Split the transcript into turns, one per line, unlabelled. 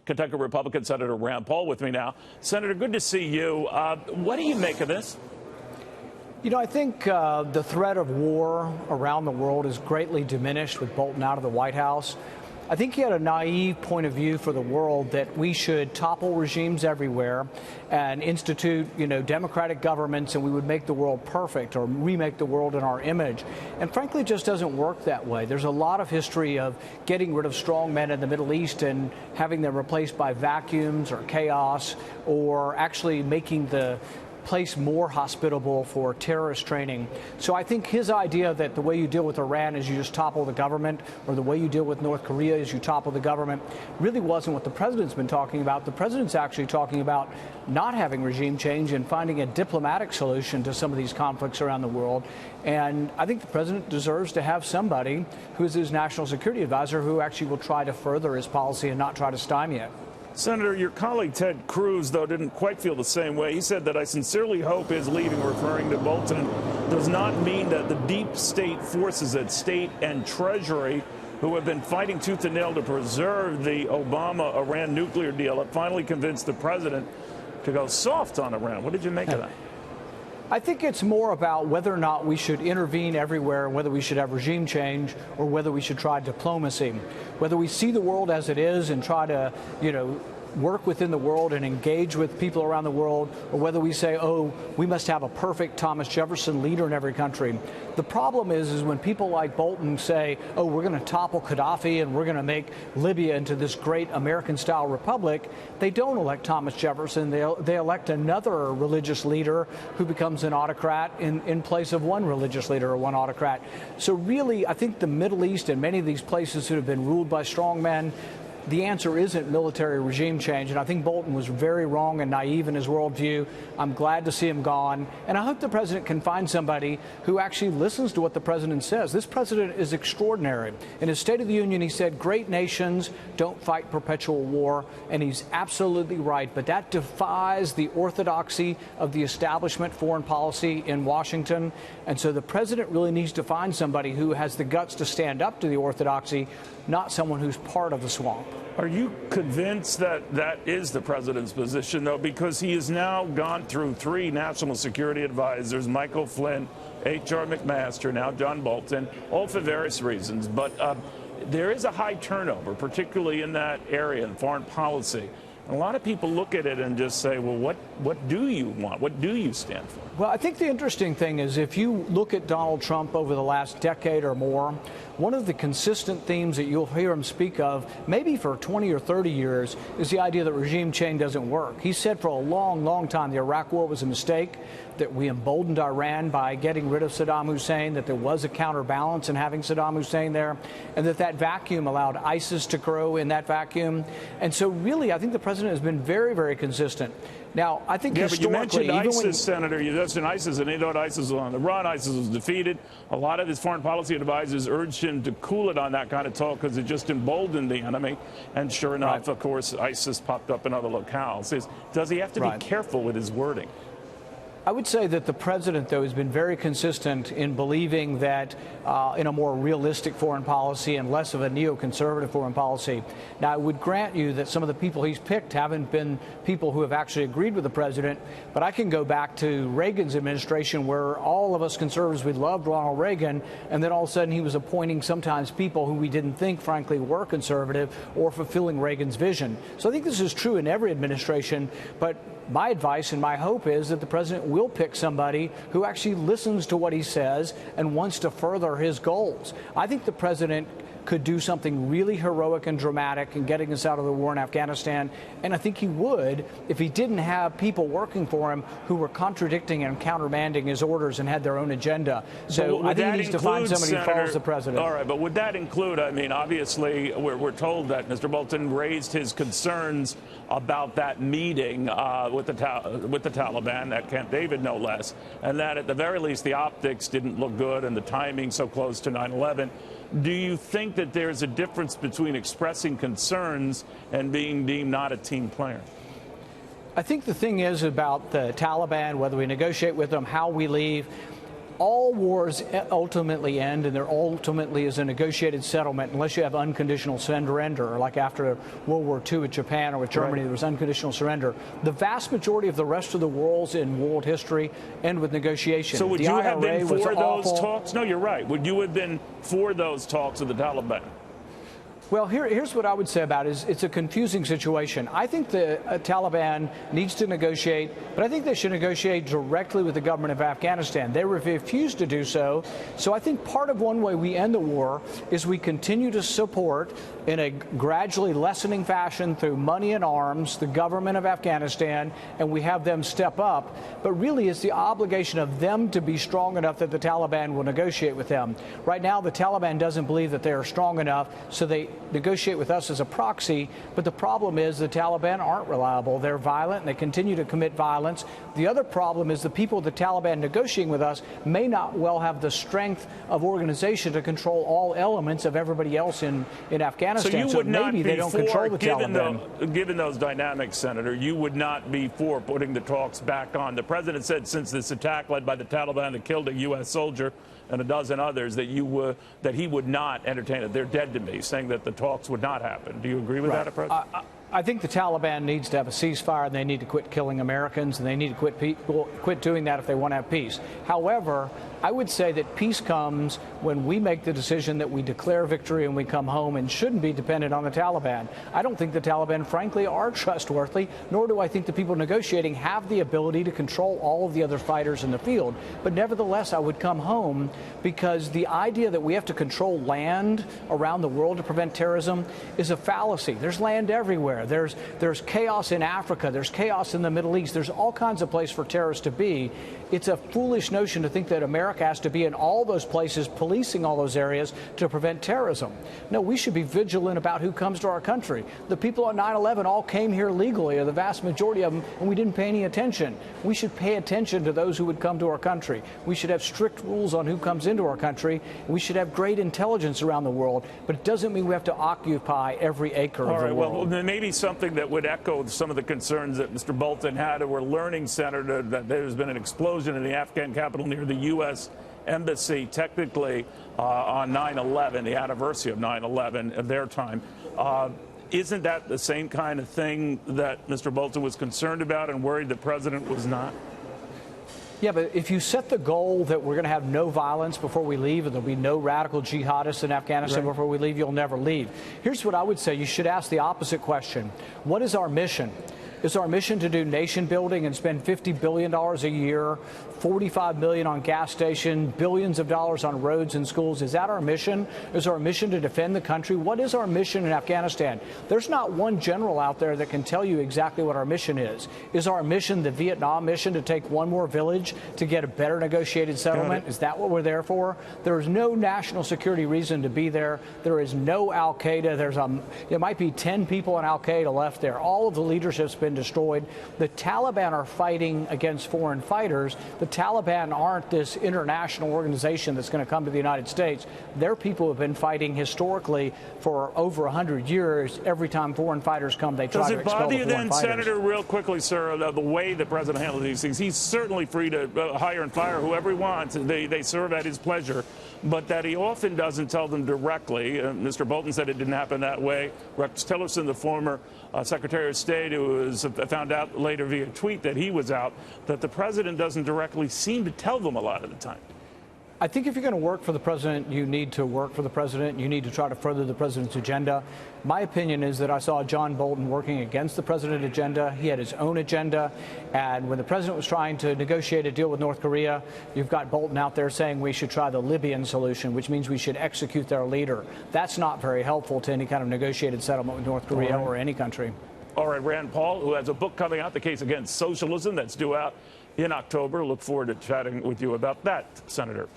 Kentucky Republican Senator Rand Paul with me now. Senator, good to see you. What do you make of this?
You know, I think the threat of war around the world is greatly diminished with Bolton out of the White House. I think he had a naive point of view for the world that we should topple regimes everywhere and institute, democratic governments, and we would make the world perfect or remake the world in our image. And frankly, it just doesn't work that way. There's a lot of history of getting rid of strong men in the Middle East and having them replaced by vacuums or chaos, or actually making the place more hospitable for terrorist training. So I think his idea that the way you deal with Iran is you just topple the government, or the way you deal with North Korea is you topple the government, really wasn't what the president's been talking about. The president's actually talking about not having regime change and finding a diplomatic solution to some of these conflicts around the world. And I think the president deserves to have somebody who is his national security advisor who actually will try to further his policy and not try to stymie it.
Senator, your colleague Ted Cruz, though, didn't quite feel the same way. He said that I sincerely hope his leaving, referring to Bolton, does not mean that the deep state forces at State and Treasury, who have been fighting tooth and nail to preserve the Obama-Iran nuclear deal, have finally convinced the president to go soft on Iran. What did you make of that?
I think it's more about whether or not we should intervene everywhere, whether we should have regime change, or whether we should try diplomacy. Whether we see the world as it is and try to, work within the world and engage with people around the world, or whether we say, oh, we must have a perfect Thomas Jefferson leader in every country. The problem is when people like Bolton say, oh, we're going to topple Gaddafi and we're going to make Libya into this great American-style republic, they don't elect Thomas Jefferson. They elect another religious leader who becomes an autocrat in place of one religious leader or one autocrat. So really, I think the Middle East and many of these places that have been ruled by strong men, the answer isn't military regime change, and I think Bolton was very wrong and naive in his worldview. I'm glad to see him gone, and I hope the president can find somebody who actually listens to what the president says. This president is extraordinary. In his State of the Union, he said, great nations don't fight perpetual war, and he's absolutely right, but that defies the orthodoxy of the establishment foreign policy in Washington, and so the president really needs to find somebody who has the guts to stand up to the orthodoxy, not someone who's part of the swamp.
Are you convinced that that is the president's position, though, because he has now gone through 3 national security advisors, Michael Flynn, H.R. McMaster, now John Bolton, all for various reasons. But there is a high turnover, particularly in that area in foreign policy. A lot of people look at it and just say, well, what do you want? What do you stand for?
Well, I think the interesting thing is if you look at Donald Trump over the last decade or more, one of the consistent themes that you'll hear him speak of, maybe for 20 or 30 years, is the idea that regime change doesn't work. He said for a long, long time the Iraq war was a mistake, that we emboldened Iran by getting rid of Saddam Hussein, that there was a counterbalance in having Saddam Hussein there, and that vacuum allowed ISIS to grow in that vacuum. And so really, I think the president has been very, very consistent. Now, I think historically,
but you mentioned ISIS, Senator. You mentioned ISIS, and you know ISIS was on the run. ISIS was defeated. A lot of his foreign policy advisors urged him to cool it on that kind of talk because it just emboldened the enemy. And sure enough, of course, ISIS popped up in other locales. Does he have to be careful with his wording?
I would say that the president, though, has been very consistent in believing that in a more realistic foreign policy and less of a neoconservative foreign policy. Now, I would grant you that some of the people he's picked haven't been people who have actually agreed with the president, but I can go back to Reagan's administration where all of us conservatives, we loved Ronald Reagan, and then all of a sudden he was appointing sometimes people who we didn't think, frankly, were conservative or fulfilling Reagan's vision. So I think this is true in every administration, but my advice and my hope is that the president will pick somebody who actually listens to what he says and wants to further his goals. I think the president could do something really heroic and dramatic in getting us out of the war in Afghanistan, and I think he would if he didn't have people working for him who were contradicting and countermanding his orders and had their own agenda. So I think he needs to find somebody who follows the president.
All right, but would that include, I mean, obviously we're told that Mr. Bolton raised his concerns about that meeting with the Taliban at Camp David, no less, and that at the very least the optics didn't look good and the timing so close to 9/11. Do you think that there's a difference between expressing concerns and being deemed not a team player?
I think the thing is about the Taliban, whether we negotiate with them, how we leave, all wars ultimately end, and there ultimately is a negotiated settlement unless you have unconditional surrender, like after World War II with Japan or with Germany, there was unconditional surrender. The vast majority of the rest of the wars in world history end with negotiation.
So would you have been for those
awful
talks? No, you're right. Would you have been for those talks with the Taliban?
Well, here's what I would say about it is it's a confusing situation. I think the Taliban needs to negotiate, but I think they should negotiate directly with the government of Afghanistan. They refused to do so. So I think part of one way we end the war is we continue to support in a gradually lessening fashion through money and arms the government of Afghanistan, and we have them step up. But really it's the obligation of them to be strong enough that the Taliban will negotiate with them. Right now the Taliban doesn't believe that they are strong enough, so they negotiate with us as a proxy, but the problem is the Taliban aren't reliable. They're violent and they continue to commit violence. The other problem is the people the Taliban negotiating with us may not well have the strength of organization to control all elements of everybody else in Afghanistan.
So you would not
maybe
be
they don't
for,
control the Taliban.
Given those dynamics, Senator, you would not be for putting the talks back on. The president said since this attack led by the Taliban that killed a U.S. soldier and a dozen others that he would not entertain it. They're dead to me, saying that the talks would not happen. Do you agree with that approach?
I think the Taliban needs to have a ceasefire, and they need to quit killing Americans, and they need to quit doing that if they want to have peace. However, I would say that peace comes when we make the decision that we declare victory and we come home and shouldn't be dependent on the Taliban. I don't think the Taliban, frankly, are trustworthy, nor do I think the people negotiating have the ability to control all of the other fighters in the field. But nevertheless, I would come home because the idea that we have to control land around the world to prevent terrorism is a fallacy. There's land everywhere. There's chaos in Africa. There's chaos in the Middle East. There's all kinds of places for terrorists to be. It's a foolish notion to think that America has to be in all those places, policing all those areas to prevent terrorism. No, we should be vigilant about who comes to our country. The people on 9/11 all came here legally, or the vast majority of them, and we didn't pay any attention. We should pay attention to those who would come to our country. We should have strict rules on who comes into our country. We should have great intelligence around the world, but it doesn't mean we have to occupy every acre of the world.
Well, maybe something that would echo some of the concerns that Mr. Bolton had. We're learning, Senator, that there's been an explosion in the Afghan capital near the U.S. Embassy, technically on 9/11, the anniversary of 9/11 at their time. Isn't that the same kind of thing that Mr. Bolton was concerned about and worried the president was not?
Yeah, but if you set the goal that we're going to have no violence before we leave and there'll be no radical jihadists in Afghanistan before we leave, you'll never leave. Here's what I would say. You should ask the opposite question. What is our mission? Is our mission to do nation building and spend $50 billion a year, $45 million on gas stations, billions of dollars on roads and schools? Is that our mission? Is our mission to defend the country? What is our mission in Afghanistan? There's not one general out there that can tell you exactly what our mission is. Is our mission the Vietnam mission, to take one more village to get a better negotiated settlement? Is that what we're there for? There is no national security reason to be there. There is no al-Qaeda. There might be 10 people in al-Qaeda left there. All of the leadership's been destroyed. The Taliban are fighting against foreign fighters. The Taliban aren't this international organization that's going to come to the United States. They're people who have been fighting historically for over 100 years. Every time foreign fighters come, they try to expel the foreign fighters. Does it bother you then, Senator, real quickly, sir, the way the president handles these things? He's certainly free to hire and fire whoever he wants. They serve at his pleasure. But that he often doesn't tell them directly. Mr. Bolton said it didn't happen that way. Rex Tillerson, the former Secretary of State, who was found out later via tweet that he was out, that the president doesn't directly seem to tell them a lot of the time. I think if you're going to work for the president, you need to work for the president. You need to try to further the president's agenda. My opinion is that I saw John Bolton working against the president's agenda. He had his own agenda. And when the president was trying to negotiate a deal with North Korea, you've got Bolton out there saying we should try the Libyan solution, which means we should execute their leader. That's not very helpful to any kind of negotiated settlement with North Korea or any country. All
right, Rand Paul, who has a book coming out, The Case Against Socialism, that's due out in October. Look forward to chatting with you about that, Senator.